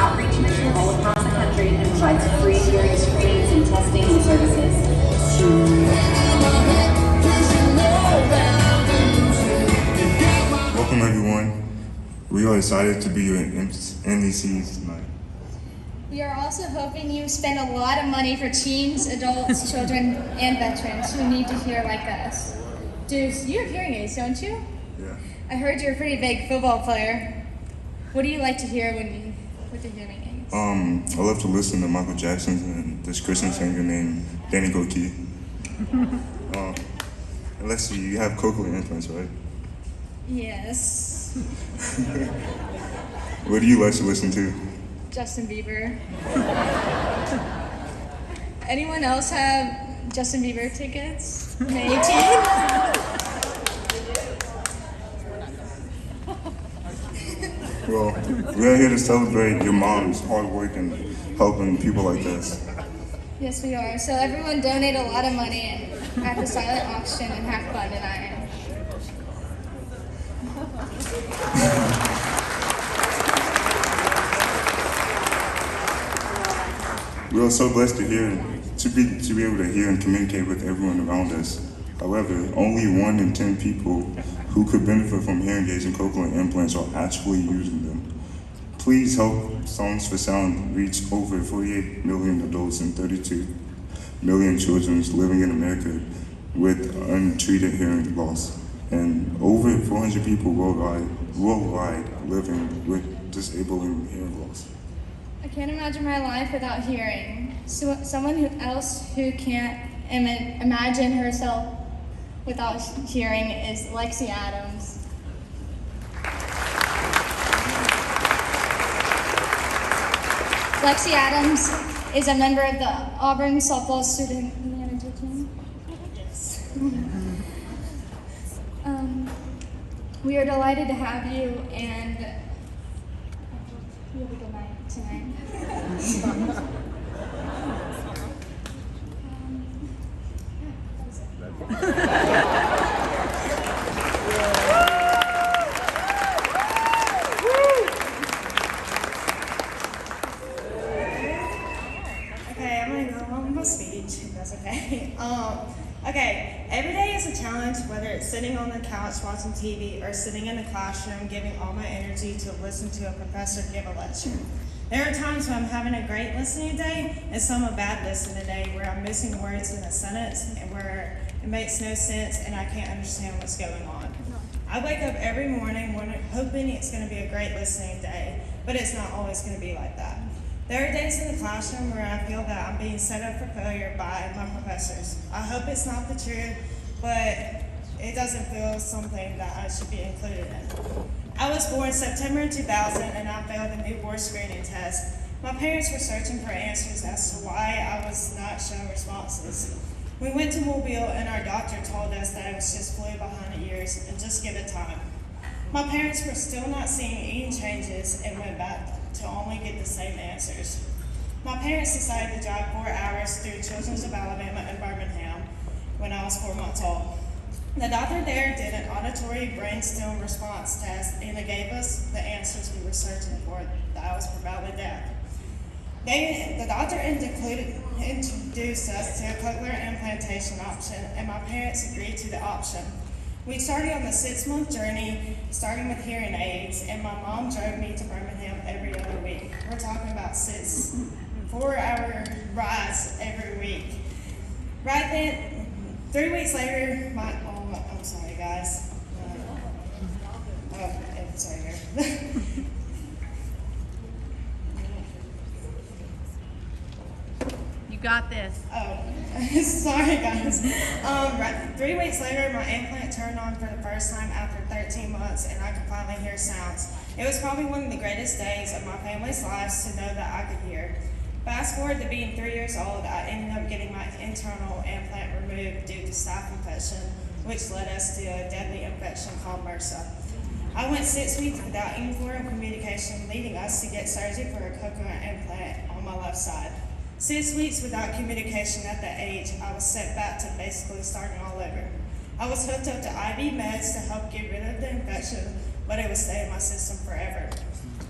outreach mission all across the country and provides free hearing screenings and testing and services. Welcome everyone. We are excited to be your NECs tonight. We are also hoping you spend a lot of money for teens, adults, children, and veterans who need to hear like us. Deuce, you have hearing aids, don't you? Yeah. I heard you're a pretty big football player. What do you like to hear with the hearing aids? I love to listen to Michael Jackson and this Christian singer named Danny Goki. Lexi, you have cochlear implants, right? Yes. What do you like to listen to? Justin Bieber. Anyone else have Justin Bieber tickets? May 18th? Well, we're here to celebrate your mom's hard work and helping people like us. Yes, we are. So everyone donate a lot of money at the silent auction and have fun tonight. We are so blessed to be able to hear and communicate with everyone around us. However, only 1 in 10 people who could benefit from hearing aids and cochlear implants are actually using them. Please help Songs for Sound reach over 48 million adults and 32 million children living in America with untreated hearing loss, and over 400 people worldwide living with disabling hearing loss. I can't imagine my life without hearing. So, someone else who can't imagine herself without hearing is Lexi Adams. Lexi Adams is a member of the Auburn softball student manager team. Yes. We are delighted to have you, and you have a good night tonight. Okay, I'm gonna go on my speech, if that's okay. Okay, every day is a challenge, whether it's sitting on the couch watching TV or sitting in the classroom giving all my energy to listen to a professor give a lecture. There are times when I'm having a great listening day and some a bad listening day where I'm missing words in a sentence and where it makes no sense and I can't understand what's going on. I wake up every morning hoping it's going to be a great listening day, but it's not always going to be like that. There are days in the classroom where I feel that I'm being set up for failure by my professors. I hope it's not the truth, but it doesn't feel something that I should be included in. I was born September 2000 and I failed the newborn screening test. My parents were searching for answers as to why I was not shown responses. We went to Mobile and our doctor told us that it was just flu behind the ears and just give it time. My parents were still not seeing any changes and went back to only get the same answers. My parents decided to drive 4 hours through Children's of Alabama in Birmingham when I was 4 months old. The doctor there did an auditory brainstem response test and it gave us the answers we were searching for, that I was profoundly deaf. The doctor introduced us to a cochlear implantation option and my parents agreed to the option. We started on the 6-month journey, starting with hearing aids, and my mom drove me to Birmingham every other week. We're talking about 4-hour rides every week. Right then, 3 weeks later, I'm sorry guys. I'm sorry here. Got this. Oh, sorry guys. 3 weeks later, my implant turned on for the first time after 13 months and I could finally hear sounds. It was probably one of the greatest days of my family's lives to know that I could hear. Fast forward to being 3 years old, I ended up getting my internal implant removed due to staph infection, which led us to a deadly infection called MRSA. I went 6 weeks without any form of communication, leading us to get surgery for a cochlear implant on my left side. 6 weeks without communication at that age, I was sent back to basically starting all over. I was hooked up to IV meds to help get rid of the infection, but it would stay in my system forever.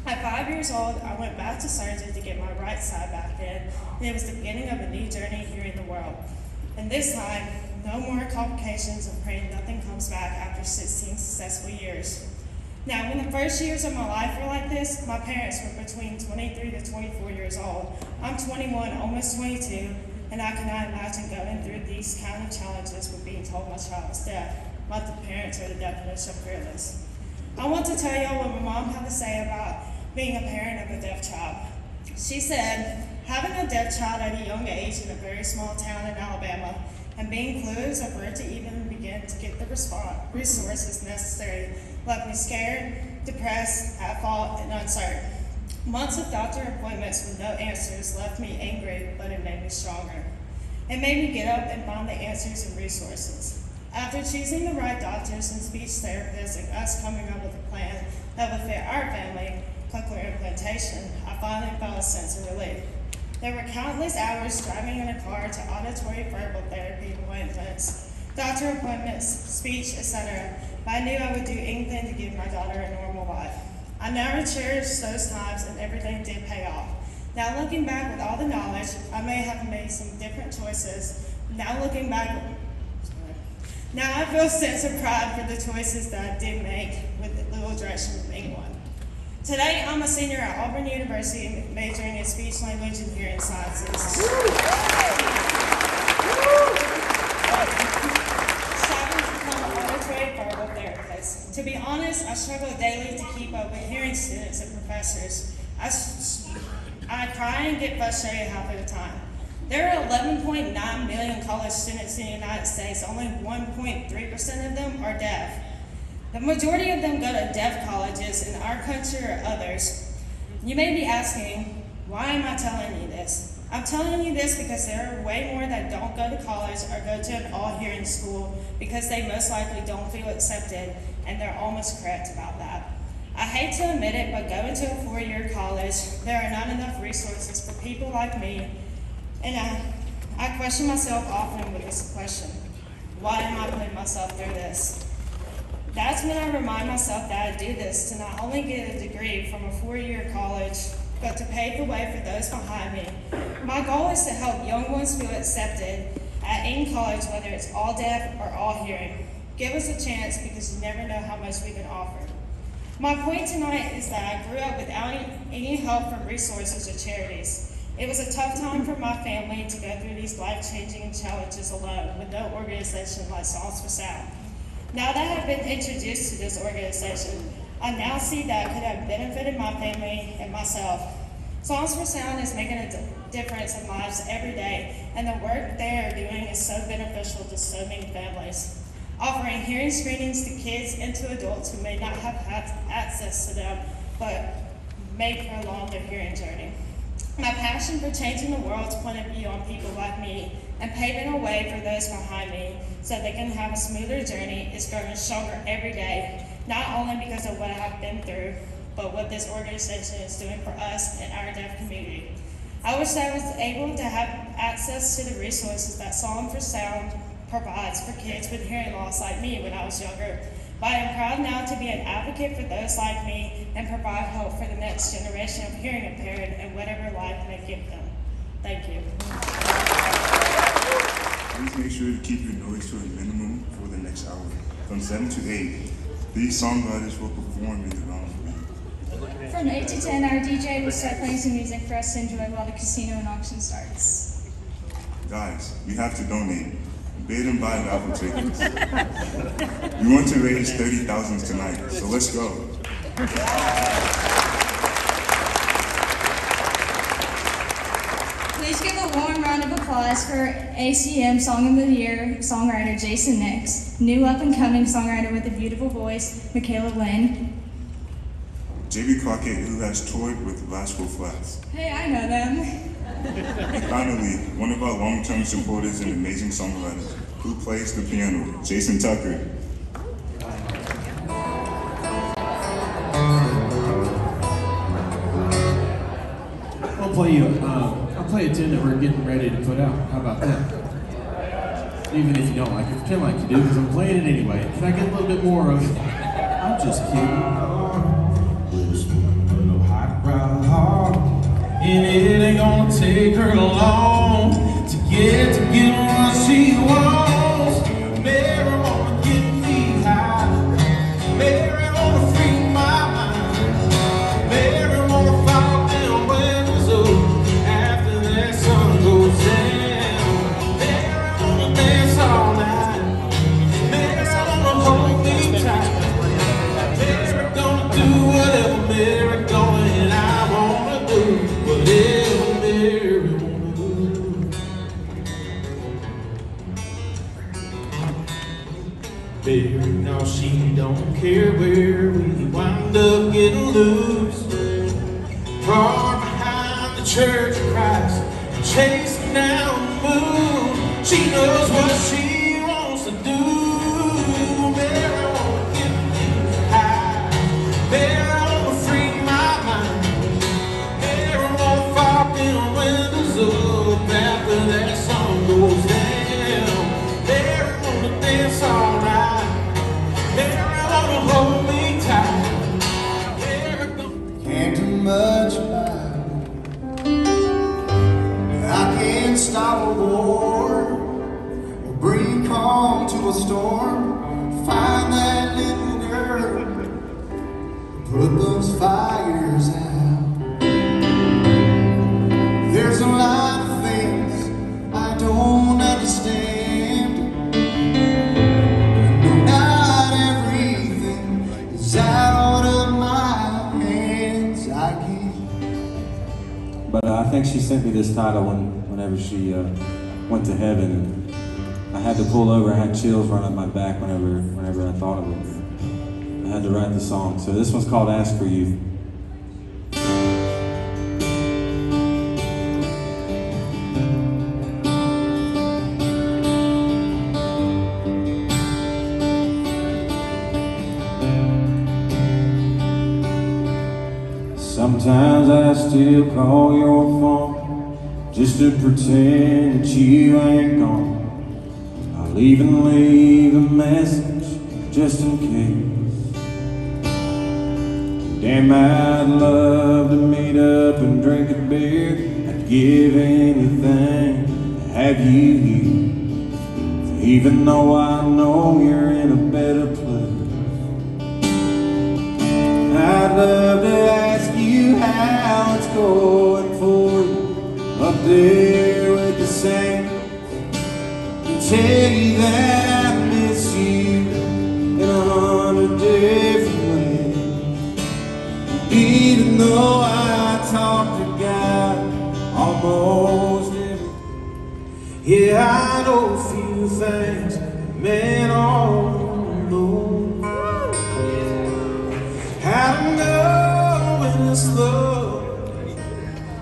At 5 years old, I went back to surgery to get my right side back in, and it was the beginning of a new journey here in the world. And this time, no more complications and praying nothing comes back after 16 successful years. Now, when the first years of my life were like this, my parents were between 23 to 24 years old. I'm 21, almost 22, and I cannot imagine going through these kind of challenges with being told my child was deaf. My parents are the definition of fearless. I want to tell y'all what my mom had to say about being a parent of a deaf child. She said, having a deaf child at a young age in a very small town in Alabama and being clueless of where to even begin to get the resources necessary left me scared, depressed, at fault, and uncertain. Months of doctor appointments with no answers left me angry, but it made me stronger. It made me get up and find the answers and resources. After choosing the right doctors and speech therapists and us coming up with a plan that would fit our family, cochlear implantation, I finally felt a sense of relief. There were countless hours driving in a car to auditory verbal therapy appointments, doctor appointments, speech, etc., but I knew I would do anything to give my daughter a normal life. I now cherish those times and everything did pay off. Now looking back with all the knowledge, I may have made some different choices. Now I feel a sense of pride for the choices that I did make with little direction from anyone. Today, I'm a senior at Auburn University majoring in speech, language, and hearing sciences. To be honest, I struggle daily to keep up with hearing students and professors. I cry and get frustrated half of the time. There are 11.9 million college students in the United States. Only 1.3% of them are deaf. The majority of them go to deaf colleges in our country or others. You may be asking, why am I telling you this? I'm telling you this because there are way more that don't go to college or go to an all-hearing school because they most likely don't feel accepted, and they're almost correct about that. I hate to admit it, but going to a 4-year college, there are not enough resources for people like me, and I question myself often with this question: why am I putting myself through this? That's when I remind myself that I do this to not only get a degree from a 4-year college, but to pave the way for those behind me. My goal is to help young ones feel accepted at any college, whether it's all deaf or all hearing. Give us a chance because you never know how much we can offer. My point tonight is that I grew up without any help from resources or charities. It was a tough time for my family to go through these life-changing challenges alone with no organization like Songs for Sound. Now that I've been introduced to this organization, I now see that it could have benefited my family and myself. Songs for Sound is making a difference in lives every day, and the work they are doing is so beneficial to so many families, offering hearing screenings to kids and to adults who may not have had access to them, but may prolong their hearing journey. My passion for changing the world's point of view on people like me and paving a way for those behind me so they can have a smoother journey is growing stronger every day, not only because of what I've been through, but what this organization is doing for us and our deaf community. I wish I was able to have access to the resources that Song for Sound provides for kids with hearing loss like me when I was younger, but I am proud now to be an advocate for those like me and provide hope for the next generation of hearing impaired and whatever life may give them. Thank you. Please make sure to keep your noise to a minimum for the next hour. From 7 to 8, these songwriters will perform in the round for you. From 8 to 10, our DJ will start playing some music for us to enjoy while the casino and auction starts. Guys, we have to donate. Bid and buy raffle tickets. We want to raise 30,000 tonight, so let's go. Please give a warm round of applause for ACM Song of the Year songwriter Jason Nix, new up-and-coming songwriter with a beautiful voice, Michaela Lynn. JB Crockett, who has toured with Rascal Flatts. Hey, I know them. Finally, one of our long-term supporters and amazing songwriter, who plays the piano, Jason Tucker. I'll play a tune that we're getting ready to put out. How about that? Even if you don't like it, pretend like you do, because I'm playing it anyway. Can I get a little bit more of? I'm just kidding. And it ain't gonna take her long to get what she wants. Mary wanna get me high. Mary wanna free my mind. Mary wanna fall down when it's over after that sun goes down. Mary wanna dance all night. Mary wanna hold me tight. Mary gonna do whatever Mary gonna, and I wanna do whatever Mary wanna do. Mary, no, she don't care where we wind up getting loose. Far behind the Church of Christ, chasing down the moon. She knows what she wants to do. Mary wanna get me high. Mary wanna free my mind. Mary wanna fall down windows up after that sun goes down. Mary wanna dance all night. Mary wanna hold me tight. Mary gonna Can't do much about it. I can't stop a war or bring calm to a storm. Find that little girl, put those fires out. There's a lot of things I don't understand. No, not everything is out of my hands. I can't. But I think she sent me this title whenever she went to heaven. And I had to pull over. I had chills run up my back whenever I thought of it. I had to write the song. So this one's called Ask For You. Sometimes I still call your phone just to pretend that you ain't gone. I'll even leave a message just in case. Damn, I'd love to meet up and drink a beer. I'd give anything to have you here, even though I know you're in a better place. I'd love to ask you how it's going for you up there with the saints, and tell you that I miss you in 100 different ways. Even though I talk to God almost every day, yeah, I know a few things that men all know. How to know when it's love,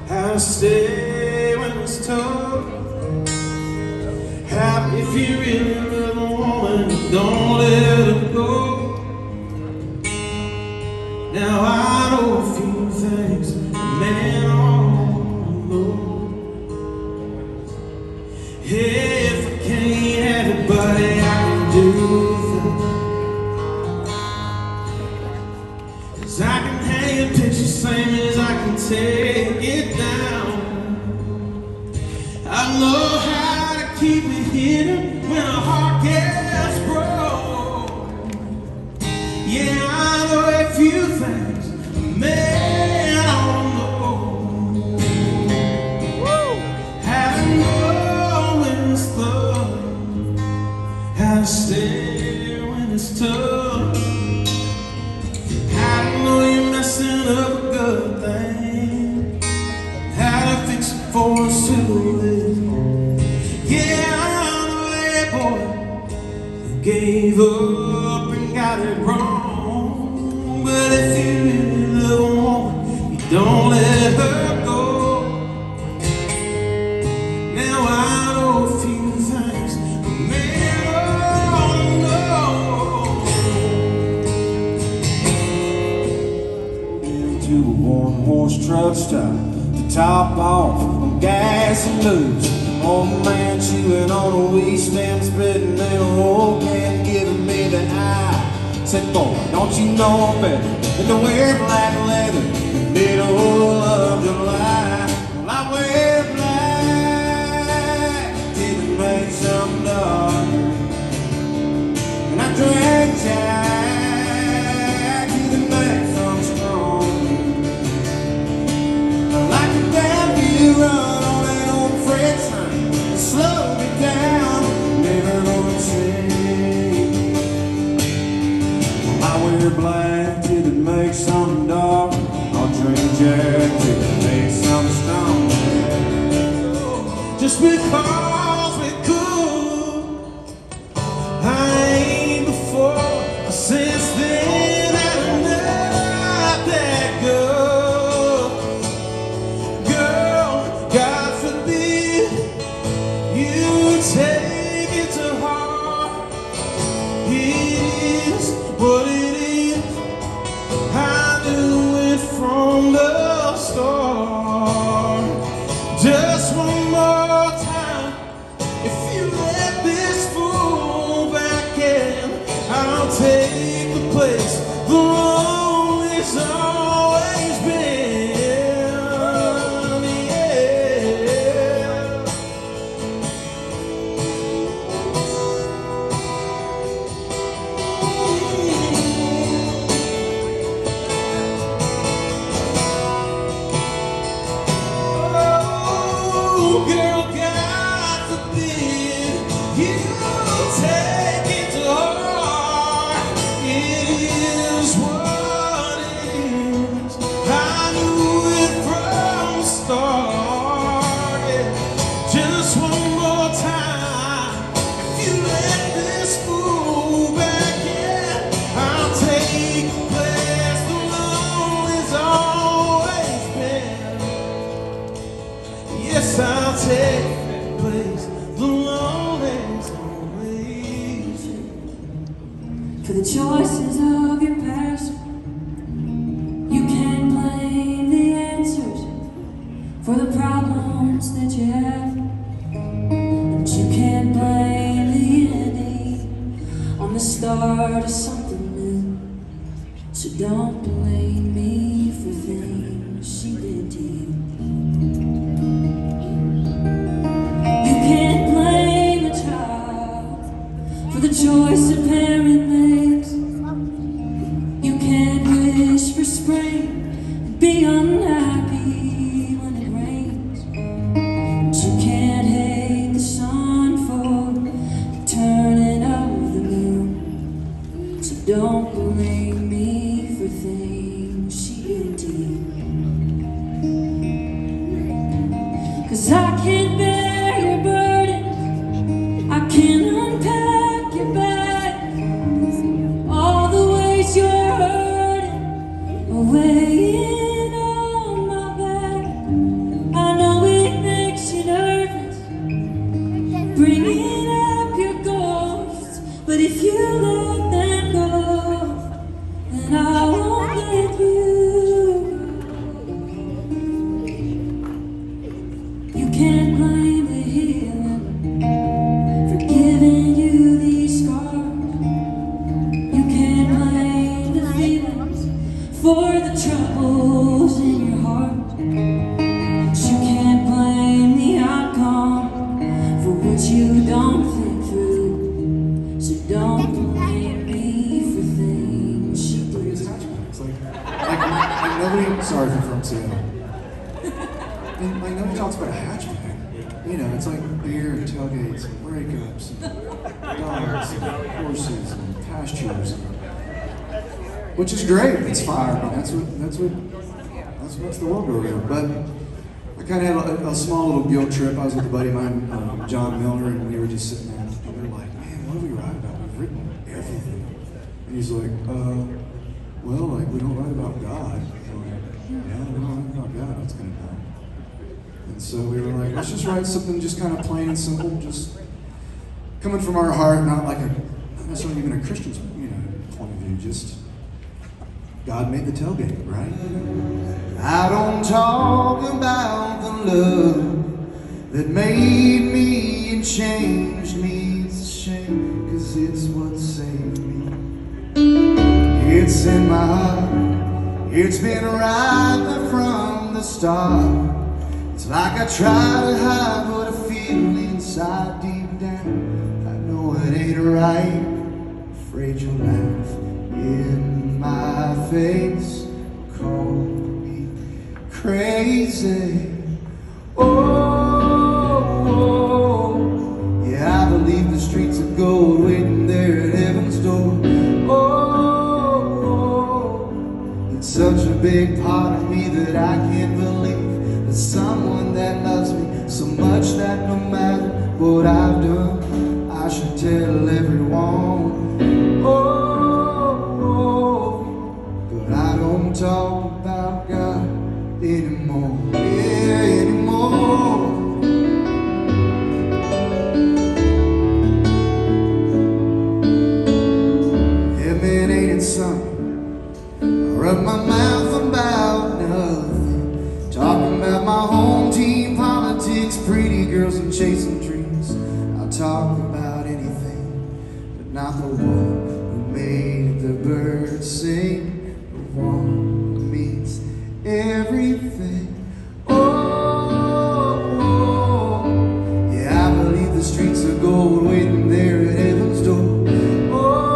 how to stay when it's tough. How if you really love a woman, don't let her go. Now I know a few things that men all know. Hey, if I can't have it, buddy, I can do that. I can hang a picture same as I can take it down. I know how to keep it hidden when a heart gets broke. Yeah, I know a few things, man, I don't know. How to know when it's love, how to stay when it's tough. Up a good thing, how to fix it for a silly. Yeah, I'm the way boy who gave up and got it wrong. But if you really love a woman, you don't let her go. Now I know a few things men all know. To a one-horse truck stop to top off on gas and booze. Old man chewing on a weed stem, spitting in an old can, giving me the eye. Said, boy, don't you know better than to wear black leather in the middle of July? choices of your past. You can't blame the answers for the problems that you have. And you can't blame the ending on the start of something new. So don't blame me for things she did to you. You can't blame the child for the choice a parent makes. You can't wish for spring and be unhappy when it rains. But you can't hate the sun for the turning of the moon. So don't blame me for things she did to you. 'Cause I can't bear your burden, I can't unpack your bag. All the ways you're hurting are weighing on my back. I know it makes you nervous, bringing up your ghosts, but if you let them go, then I won't let you. You can't blame the healing for giving you these scars. You can't blame the feelings for the troubles in your heart. You can't blame the outcome for what you don't think through. So don't blame me for things she did. It's like nobody, sorry for from Seattle. And like nobody talks about hatchback. You know, it's like beer and tailgates and breakups and dogs and horses and pastures, which is great. It's fire. I mean, that's what's the world around. But I kind of had a small little guilt trip. I was with a buddy of mine, John Miller, and we were just sitting there, and we were like, "Man, what do we write about? We've written everything." And he's like, "Well, like we don't write about God." I'm like, "Yeah, we don't write about God. What's gonna happen?" And so we were like, let's just write something just kind of plain and simple, just coming from our heart, not necessarily even a Christian's, point of view, just God made the tailgate, right? I don't talk about the love that made me and changed me. It's a shame, 'cause it's what saved me. It's in my heart, it's been right there from the start. It's like I try to hide what I feel inside deep down. I know it ain't right, afraid you'll laugh in my face, call me crazy. Oh, yeah, I believe the streets of gold waiting there at heaven's door. Oh, it's such a big part of me that I can't believe there's someone that loves me so much that no matter what I've done, I should tell everyone. Oh, but I don't talk about God anymore. Yeah, anymore. Yeah, man, ain't it something? I rub my mouth about nothing, talking about my home team, politics, pretty girls, and chasing dreams. I'll talk about anything, but not the one who made the birds sing, the one who means everything. Oh, yeah, I believe the streets of gold waiting there at heaven's door. Oh,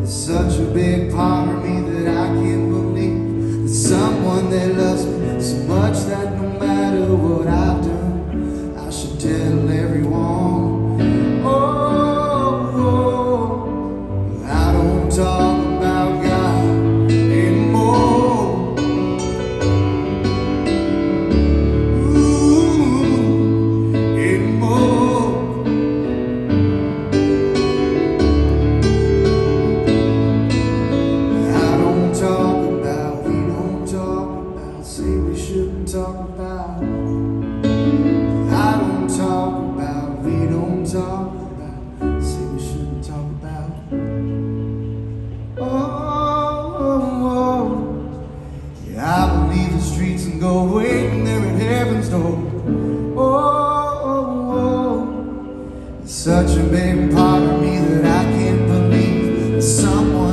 it's such a big part of me that I can't believe there's someone that loves me so much that no matter what I've done, I should tell everyone. Oh, I don't talk about God anymore. Ooh, anymore. I don't talk about, we don't talk about, say we shouldn't talk about. I don't talk about, we don't talk about, say we shouldn't talk about. gold waiting there at heaven's door. Oh, it's such a big part of me that I can't believe that someone